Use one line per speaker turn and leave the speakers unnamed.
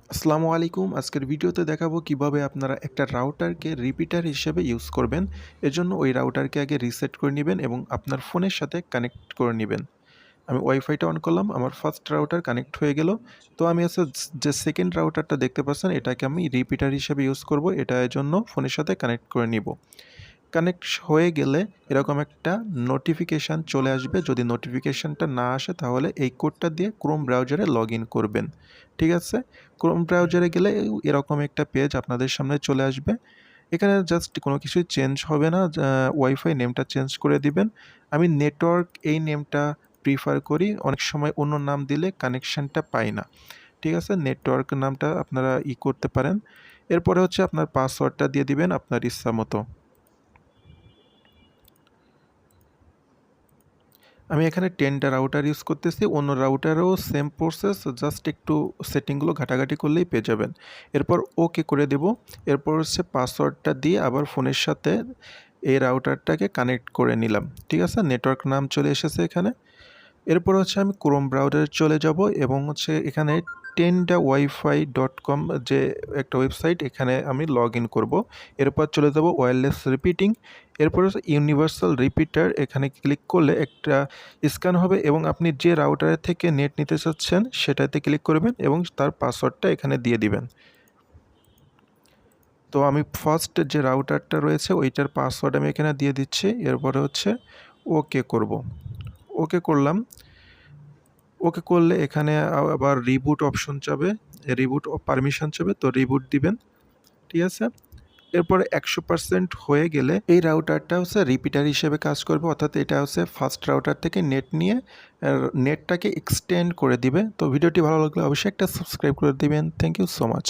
আসসালামু আলাইকুম। আজকের ভিডিওতে দেখাবো কিভাবে আপনারা একটা রাউটারকে রিপিটার হিসেবে ইউজ করবেন। এজন্য ওই রাউটারকে আগে রিসেট করে নিবেন এবং আপনার ফোনের সাথে কানেক্ট করে নিবেন। আমি ওয়াইফাইটা অন করলাম, আমার ফার্স্ট রাউটার কানেক্ট হয়ে গেল। তো আমি যে সেকেন্ড রাউটারটা দেখতে পাচ্ছেন এটাকে আমি রিপিটার হিসেবে ইউজ করব। এটা এজন্য ফোনের সাথে কানেক্ট করে নিব। কানেক্ট হয়ে গেলে এরকম একটা নোটিফিকেশান চলে আসবে। যদি নোটিফিকেশানটা না আসে তাহলে এই কোডটা দিয়ে ক্রোম ব্রাউজারে লগইন করবেন। ঠিক আছে? ক্রোম ব্রাউজারে গেলে এরকম একটা পেজ আপনাদের সামনে চলে আসবে। এখানে জাস্ট কোনো কিছুই চেঞ্জ হবে না। ওয়াইফাই নেমটা চেঞ্জ করে দিবেন। আমি নেটওয়ার্ক এই নেমটা প্রিফার করি। অনেক সময় অন্য নাম দিলে কানেকশনটা পাই না। ঠিক আছে? নেটওয়ার্ক নামটা আপনারা করতে পারেন। এরপরে হচ্ছে আপনার পাসওয়ার্ডটা দিয়ে দিবেন আপনার ইচ্ছামতো। আমি এখানে 10 টা রাউটার ইউজ করতেছি। অন্য রাউটারেও সেম প্রসেস, জাস্ট একটু সেটিংগুলো ঘাটাঘাটি করলেই পেয়ে যাবেন। এরপর ওকে করে দেব। এরপর হচ্ছে পাসওয়ার্ডটা দিয়ে আবার ফোনের সাথে এই রাউটারটাকে কানেক্ট করে নিলাম। ঠিক আছে? নেটওয়ার্ক নাম চলে এসেছে এখানে। এরপর হচ্ছে আমি ক্রোম ব্রাউজারে চলে যাব এবং হচ্ছে এখানে tendawifi.com যে একটা ওয়েবসাইট, এখানে আমি লগইন করব। এরপর চলে যাব ওয়্যারলেস রিপিটিং। এরপর হচ্ছে ইউনিভার্সাল রিপিটার, এখানে ক্লিক করলে একটা স্ক্যান হবে এবং আপনি যে রাউটারের থেকে নেট নিতে চাচ্ছেন সেটাতে ক্লিক করবেন এবং তার পাসওয়ার্ডটা এখানে দিয়ে দিবেন। তো আমি ফার্স্ট যে রাউটারটা রয়েছে ওইটার পাসওয়ার্ড আমি এখানে দিয়ে দিচ্ছি। এরপরে হচ্ছে ওকে করব। ওকে করলাম। ওকে করলে এখানে আবার রিবুট অপশন চাবে, রিবুট পারমিশন চাবে, তো রিবুট দিবেন। ঠিক আছে? এরপরে 100% হয়ে গেলে এই রাউটারটা হচ্ছে রিপিটার হিসেবে কাজ করবে, অর্থাৎ এটা হচ্ছে ফার্স্ট রাউটার থেকে নেট নিয়ে নেটটাকে এক্সটেন্ড করে দিবে। তো ভিডিওটি ভালো লাগলে অবশ্যই একটা সাবস্ক্রাইব করে দিবেন। Thank you so much.